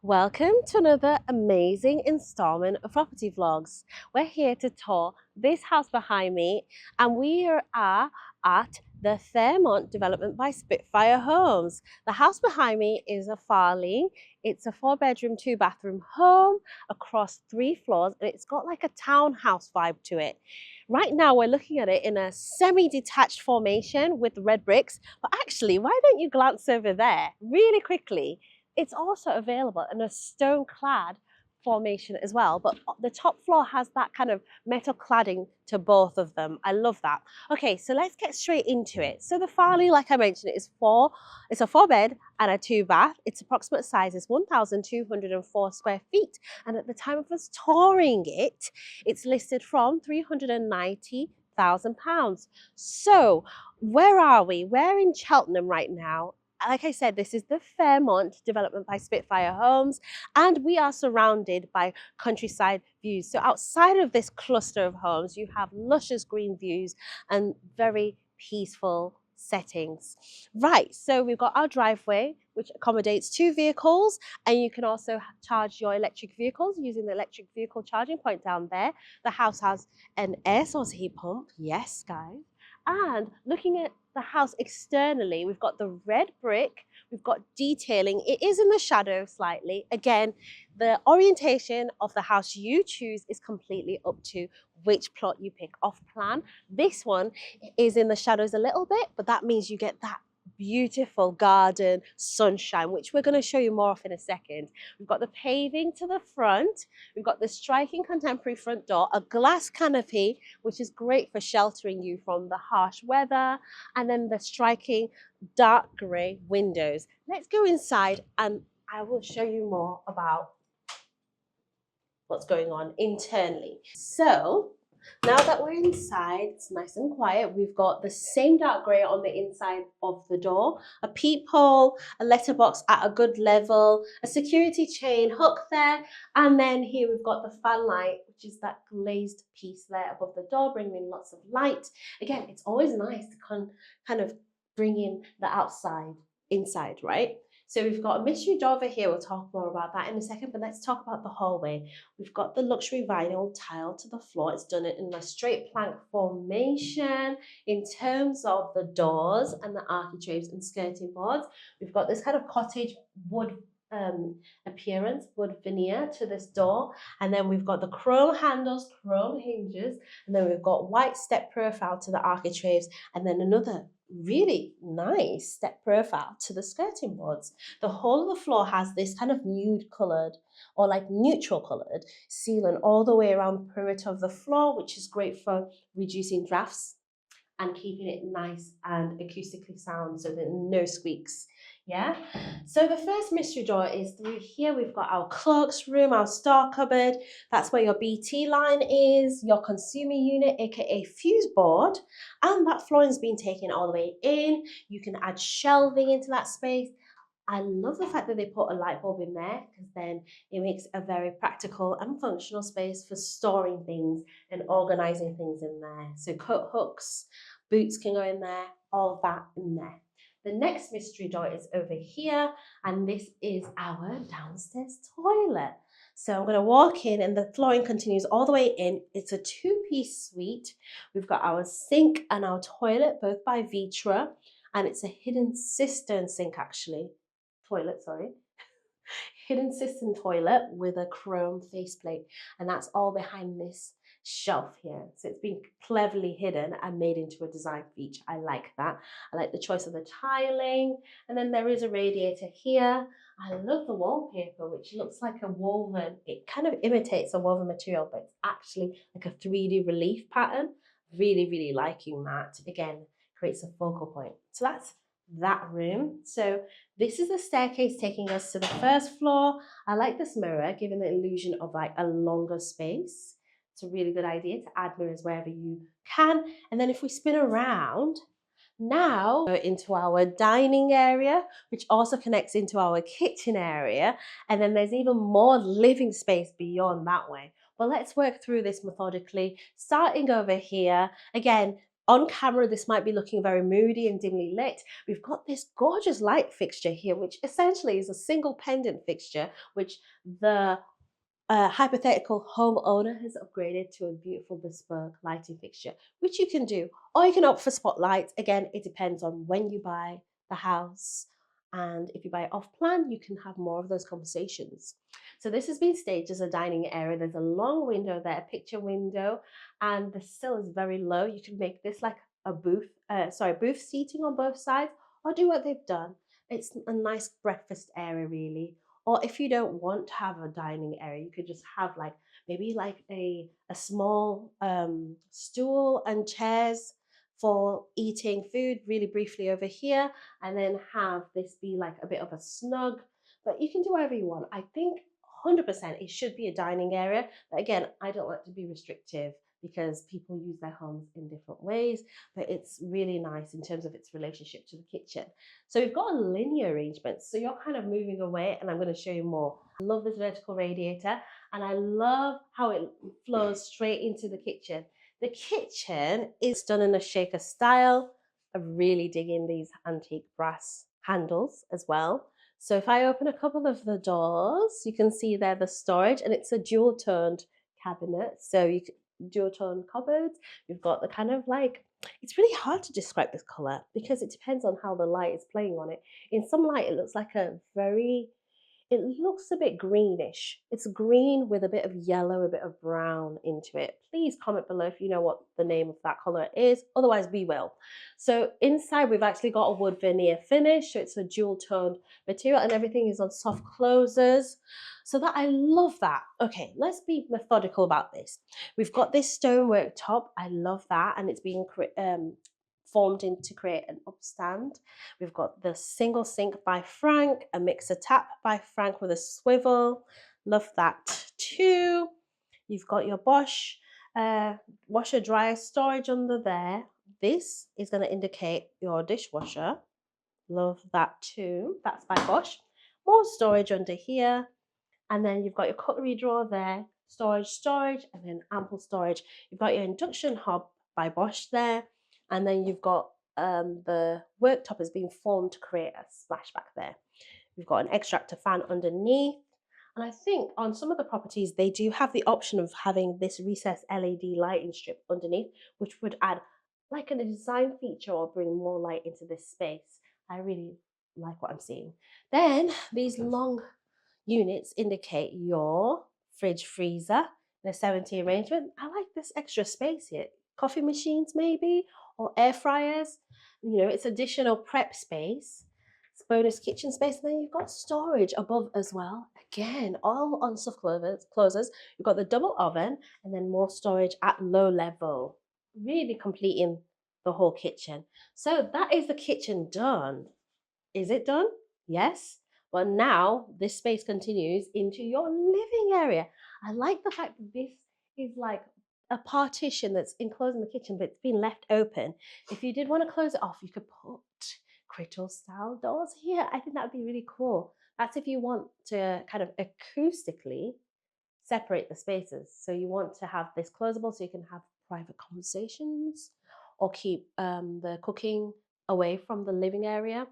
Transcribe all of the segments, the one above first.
Welcome to another amazing installment of Property Vlogs. We're here to tour this house behind me, and we are at the Fairmont development by Spitfire Homes. The house behind me is a Farleigh. It's a 4-bedroom, 2-bathroom home across 3 floors, and it's got like a townhouse vibe to it. Right now, we're looking at it in a semi-detached formation with red bricks, but actually, why don't you glance over there really quickly? It's also available in a stone-clad formation as well, but the top floor has that kind of metal cladding to both of them. I love that. Okay, so let's get straight into it. So the Farleigh, like I mentioned, it's a 4-bed and a 2-bath. Its approximate size is 1,204 square feet, and at the time of us touring it, it's listed from £390,000. So where are we? We're in Cheltenham right now. Like I said, this is the Fairmont development by Spitfire Homes, and we are surrounded by countryside views. So outside of this cluster of homes, you have luscious green views and very peaceful settings. Right, so we've got our driveway, which accommodates 2 vehicles, and you can also charge your electric vehicles using the electric vehicle charging point down there. The house has an air source heat pump. Yes, guys. And looking at the house externally, we've got the red brick, we've got detailing. It is in the shadow slightly. Again, the orientation of the house you choose is completely up to which plot you pick off plan. This one is in the shadows a little bit, but that means you get that beautiful garden sunshine, which we're going to show you more of in a second. We've got the paving to the front, we've got the striking contemporary front door, a glass canopy, which is great for sheltering you from the harsh weather, and then the striking dark grey windows. Let's go inside and I will show you more about what's going on internally. So now that we're inside, it's nice and quiet. We've got the same dark grey on the inside of the door, a peephole, a letterbox at a good level, a security chain hook there, and then here we've got the fan light, which is that glazed piece there above the door, bringing in lots of light. Again, it's always nice to kind of bring in the outside inside, right? So we've got a mystery door over here. We'll talk more about that in a second, but let's talk about the hallway. We've got the luxury vinyl tile to the floor. It's done it in a straight plank formation. In terms of the doors and the architraves and skirting boards, we've got this kind of cottage wood appearance, wood veneer to this door, and then we've got the chrome handles, chrome hinges, and then we've got white step profile to the architraves, and then another really nice step profile to the skirting boards. The whole of the floor has this kind of nude coloured or like neutral coloured sealant all the way around the perimeter of the floor, which is great for reducing drafts and keeping it nice and acoustically sound so that no squeaks. Yeah, so the first mystery door is through here. We've got our cloaks room, our store cupboard. That's where your BT line is, your consumer unit, aka fuse board, and that flooring's been taken all the way in. You can add shelving into that space. I love the fact that they put a light bulb in there, because then it makes a very practical and functional space for storing things and organizing things in there. So coat hooks, boots can go in there, all that in there. The next mystery door is over here, and this is our downstairs toilet. So I'm going to walk in, and the flooring continues all the way in. It's a 2-piece suite. We've got our sink and our toilet, both by Vitra, and it's a hidden cistern sink actually. Toilet, sorry. Hidden cistern toilet with a chrome faceplate, and that's all behind this shelf here. So it's been cleverly hidden and made into a design feature. I like that. I like the choice of the tiling, and then there is a radiator here. I love the wallpaper, which looks like a woven, it kind of imitates a woven material, but it's actually like a 3D relief pattern. Really liking that. Again, creates a focal point. So that's that room. So this is the staircase taking us to the first floor. I like this mirror, giving the illusion of like a longer space. It's a really good idea to add mirrors wherever you can. And then if we spin around, now go into our dining area, which also connects into our kitchen area. And then there's even more living space beyond that way. But let's work through this methodically, starting over here. Again, On camera, this might be looking very moody and dimly lit. We've got this gorgeous light fixture here, which essentially is a single pendant fixture, which the hypothetical homeowner has upgraded to a beautiful bespoke lighting fixture, which you can do. Or you can opt for spotlights. Again, it depends on when you buy the house. And if you buy it off plan, you can have more of those conversations. So this has been staged as a dining area. There's a long window there, a picture window, and the sill is very low. You can make this like a booth, booth seating on both sides, or do what they've done. It's a nice breakfast area, really. Or if you don't want to have a dining area, you could just have like maybe like a small stool and chairs for eating food really briefly over here, and then have this be like a bit of a snug. But you can do whatever you want. I think 100% it should be a dining area. But again, I don't like to be restrictive because people use their homes in different ways, but it's really nice in terms of its relationship to the kitchen. So we've got a linear arrangement. So you're kind of moving away, and I'm going to show you more. I love this vertical radiator, and I love how it flows straight into the kitchen. The kitchen is done in a shaker style. I really dig in these antique brass handles as well. So if I open a couple of the doors, you can see there the storage, and it's a dual toned cabinet. So you can dual tone cupboards. You've got the kind of like, it's really hard to describe this color because it depends on how the light is playing on it. In some light, it looks like it looks a bit greenish. It's green with a bit of yellow, a bit of brown into it. Please comment below if you know what the name of that color is. Otherwise, we will. So inside, we've actually got a wood veneer finish. So it's a dual toned material, and everything is on soft closers. So that I love that. Okay, let's be methodical about this. We've got this stonework top. I love that, and it's being formed in to create an upstand. We've got the single sink by Frank, a mixer tap by Frank with a swivel. Love that too. You've got your Bosch washer dryer storage under there. This is going to indicate your dishwasher. Love that too. That's by Bosch. More storage under here. And then you've got your cutlery drawer there, storage, and then ample storage. You've got your induction hob by Bosch there. And then you've got the worktop has been formed to create a splashback there. We've got an extractor fan underneath. And I think on some of the properties, they do have the option of having this recessed LED lighting strip underneath, which would add like a design feature or bring more light into this space. I really like what I'm seeing. Then these long units indicate your fridge freezer in a 70 arrangement. I like this extra space here. Coffee machines maybe, or air fryers. You know, it's additional prep space. It's bonus kitchen space. And then you've got storage above as well. Again, all on soft closers. You've got the double oven and then more storage at low level. Really completing the whole kitchen. So that is the kitchen done. Is it done? Yes. But now this space continues into your living area. I like the fact that this is like a partition that's enclosing the kitchen, but it's been left open. If you did want to close it off, you could put crystal style doors here. I think that would be really cool. That's if you want to kind of acoustically separate the spaces. So you want to have this closable so you can have private conversations or keep the cooking away from the living area.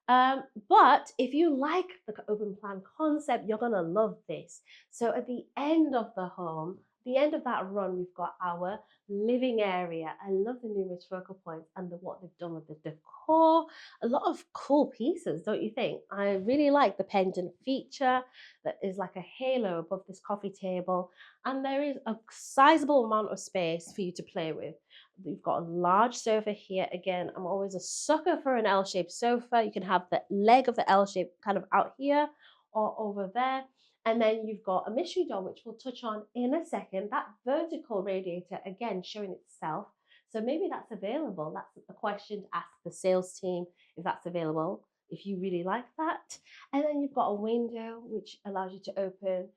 But if you like the open plan concept, you're going to love this. So at the end of the home, the end of that run, we've got our living area. I love the numerous focal points and what they've done with the decor. A lot of cool pieces, don't you think? I really like the pendant feature that is like a halo above this coffee table. And there is a sizable amount of space for you to play with. You've got a large sofa here. Again, I'm always a sucker for an L-shaped sofa. You can have the leg of the L-shape kind of out here or over there. And then you've got a mystery door, which we'll touch on in a second. That vertical radiator, again, showing itself. So maybe that's available. That's a question to ask the sales team if that's available, if you really like that. And then you've got a window, which allows you to open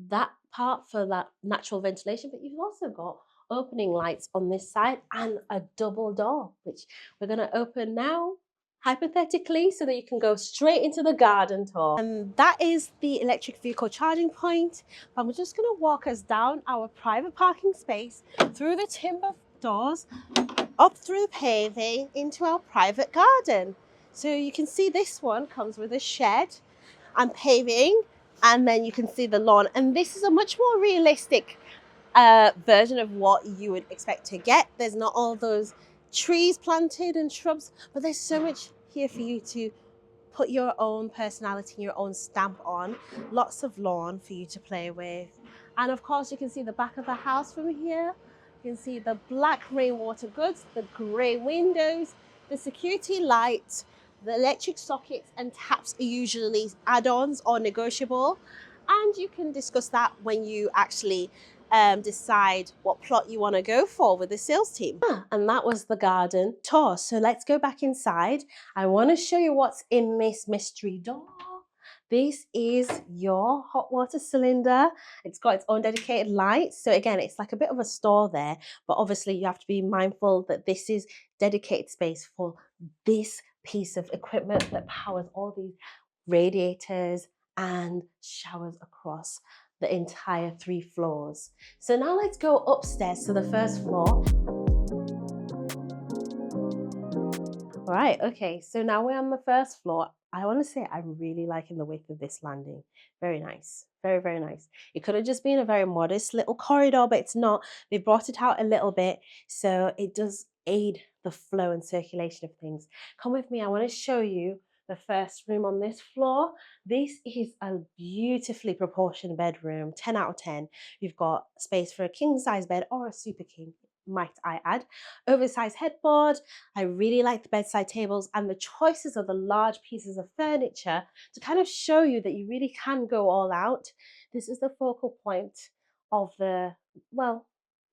that part for that natural ventilation. But you've also got opening lights on this side and a double door, which we're going to open now, hypothetically, so that you can go straight into the garden tour. And that is the electric vehicle charging point. I'm just going to walk us down our private parking space through the timber doors up through paving into our private garden. So you can see this one comes with a shed and paving, and then you can see the lawn. And this is a much more realistic version of what you would expect to get. There's not all those trees planted and shrubs, but there's so much here for you to put your own personality, your own stamp on. Lots of lawn for you to play with. And of course, you can see the back of the house from here. You can see the black rainwater goods, the grey windows, the security lights, the electric sockets and taps are usually add-ons or negotiable. And you can discuss that when you actually decide what plot you want to go for with the sales team. And that was the garden tour. So let's go back inside. I want to show you what's in this mystery door. This is your hot water cylinder. It's got its own dedicated light. So again, it's like a bit of a store there, but obviously you have to be mindful that this is dedicated space for this piece of equipment that powers all these radiators and showers across the entire 3 floors. So now let's go upstairs to the first floor. All right, okay, so now we're on the first floor. I want to say I'm really liking the width of this landing. Very nice, very, very nice. It could have just been a very modest little corridor, but it's not. They've brought it out a little bit, so it does aid the flow and circulation of things. Come with me, I want to show you the first room on this floor. This is a beautifully proportioned bedroom, 10 out of 10. You've got space for a king size bed or a super king, might I add. Oversized headboard. I really like the bedside tables and the choices of the large pieces of furniture to kind of show you that you really can go all out. This is the focal point of the, well,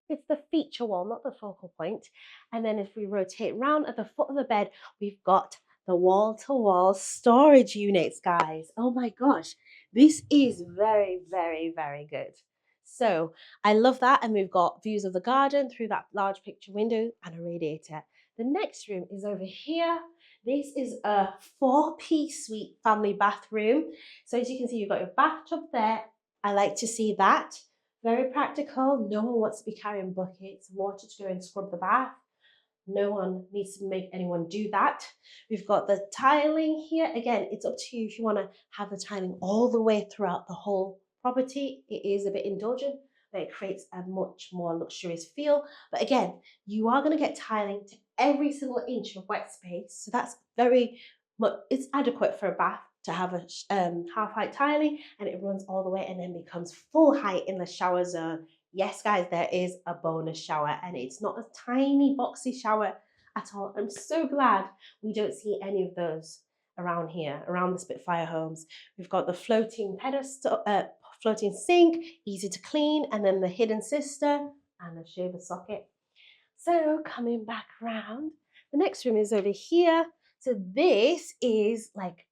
it's the feature wall, not the focal point. And then if we rotate round at the foot of the bed, we've got the wall-to-wall storage units, guys. Oh my gosh, this is very, very, very good. So I love that. And we've got views of the garden through that large picture window and a radiator. The next room is over here. This is a 4-piece suite family bathroom. So as you can see, you've got your bathtub there. I like to see that. Very practical. No one wants to be carrying buckets, water to go and scrub the bath. No one needs to make anyone do that. We've got the tiling here. Again, it's up to you if you want to have the tiling all the way throughout the whole property. It is a bit indulgent, but it creates a much more luxurious feel. But again, you are going to get tiling to every single inch of wet space. So that's very much, it's adequate for a bath to have a half height tiling, and it runs all the way and then becomes full height in the shower zone. Yes, guys, there is a bonus shower and it's not a tiny boxy shower at all. I'm so glad we don't see any of those around here, around the Spitfire homes. We've got the floating pedestal, floating sink, easy to clean, and then the hidden sister and the shaver socket. So coming back around, the next room is over here. So this is like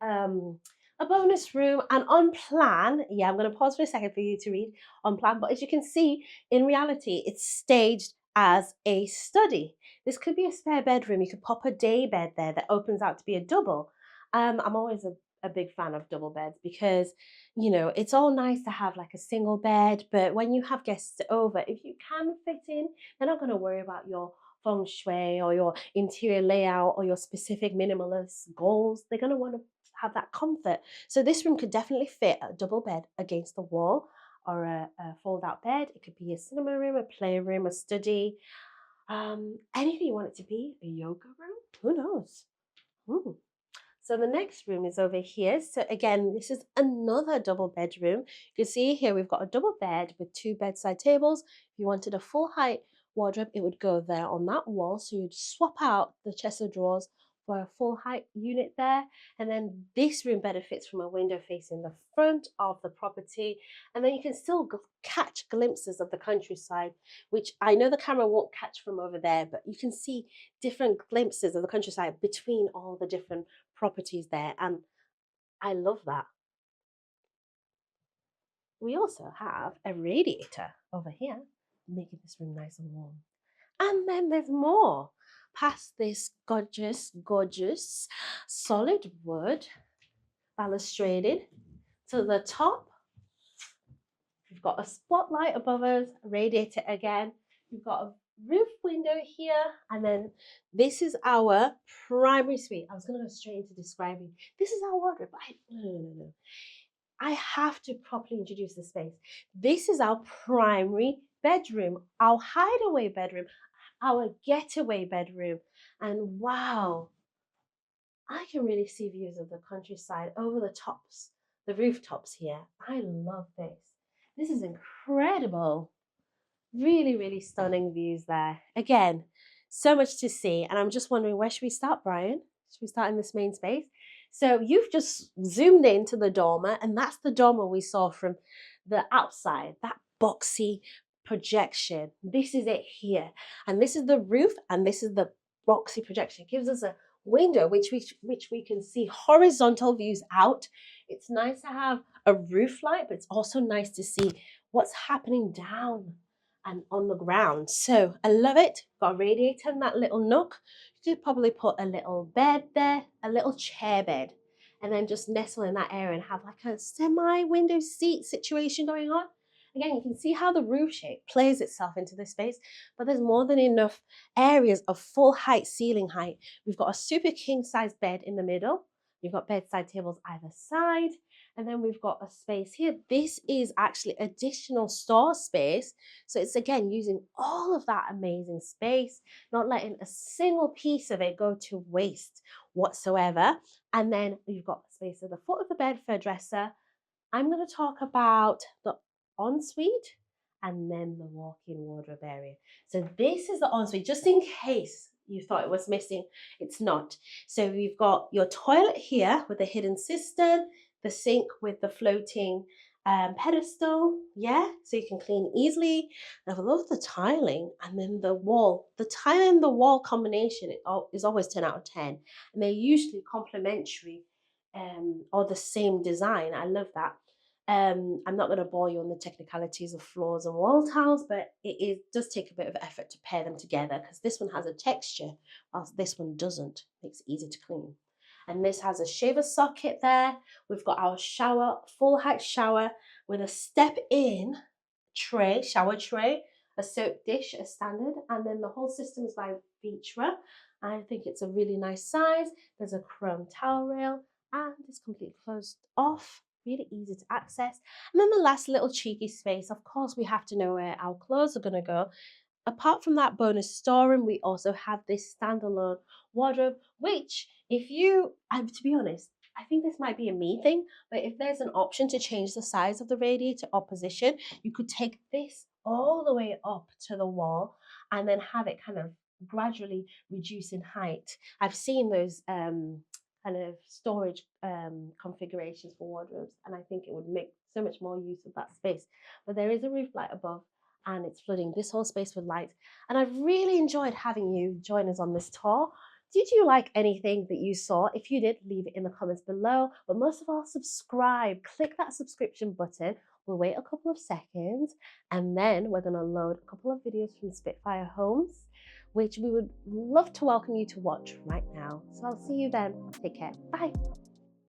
a bonus room, and on plan, yeah, I'm going to pause for a second for you to read on plan, but as you can see, in reality, it's staged as a study. This could be a spare bedroom. You could pop a day bed there that opens out to be a double. I'm always a big fan of double beds because, you know, it's all nice to have like a single bed, but when you have guests over, if you can fit in, they're not going to worry about your feng shui or your interior layout or your specific minimalist goals. They're going to want to have that comfort. So this room could definitely fit a double bed against the wall or a fold-out bed. It could be a cinema room, a playroom, a study, anything you want it to be, a yoga room. Who knows? Ooh. So the next room is over here. So again, this is another double bedroom. You can see here we've got a double bed with 2 bedside tables. If you wanted a full height wardrobe, it would go there on that wall. So you'd swap out the chest of drawers for a full height unit there. And then this room benefits from a window facing the front of the property. And then you can still catch glimpses of the countryside, which I know the camera won't catch from over there, but you can see different glimpses of the countryside between all the different properties there, and I love that. We also have a radiator over here, making this room nice and warm. And then there's more. Past this gorgeous, gorgeous solid wood balustrated to the top. We've got a spotlight above us, a radiator again. We've got a roof window here, and then this is our primary suite. I was going to go straight into describing. This is our wardrobe. No. I have to properly introduce the space. This is our primary bedroom, our hideaway bedroom, our getaway bedroom. And wow, I can really see views of the countryside over the tops, the rooftops here. I love this. This is incredible. Really, really stunning views there. Again, so much to see. And I'm just wondering, where should we start, Brian? Should we start in this main space? So you've just zoomed into the dormer, and that's the dormer we saw from the outside, that boxy projection. This is it here. And this is the roof, and this is the boxy projection. It gives us a window which we can see horizontal views out. It's nice to have a roof light, but it's also nice to see what's happening down and on the ground. So I love it. Got a radiator in that little nook. You could probably put a little bed there, a little chair bed, and then just nestle in that area and have like a semi-window seat situation going on. Again, you can see how the roof shape plays itself into this space, but there's more than enough areas of full height, ceiling height. We've got a super king size bed in the middle. You've got bedside tables either side. And then we've got a space here. This is actually additional store space. So it's again using all of that amazing space, not letting a single piece of it go to waste whatsoever. And then we've got space at the foot of the bed for a dresser. I'm going to talk about the ensuite and then the walk-in wardrobe area. So this is the ensuite, just in case you thought it was missing, it's not. So we've got your toilet here with a hidden cistern, the sink with the floating pedestal, yeah, so you can clean easily. I love the tiling, and then the wall. The tile and the wall combination is always 10 out of 10, and they're usually complementary or the same design. I love that. I'm not going to bore you on the technicalities of floors and wall tiles, but it does take a bit of effort to pair them together because this one has a texture whilst this one doesn't. Makes it easy to clean. And this has a shaver socket there. We've got our shower, full height shower with a step in tray, shower tray, a soap dish as standard, and then the whole system is by Vitra. I think it's a really nice size. There's a chrome towel rail and it's completely closed off. Really easy to access. And then the last little cheeky space, of course, we have to know where our clothes are going to go. Apart from that bonus storeroom, we also have this standalone wardrobe, which if you, to be honest, I think this might be a me thing, but if there's an option to change the size of the radiator or position, you could take this all the way up to the wall and then have it kind of gradually reduce in height. I've seen those kind of storage configurations for wardrobes, and I think it would make so much more use of that space. But there is a roof light above, and it's flooding this whole space with light. And I've really enjoyed having you join us on this tour. Did you like anything that you saw? If you did, leave it in the comments below. But most of all, subscribe. Click that subscription button. We'll wait a couple of seconds, and then we're going to load a couple of videos from Spitfire Homes, which we would love to welcome you to watch right now. So I'll see you then. Take care. Bye.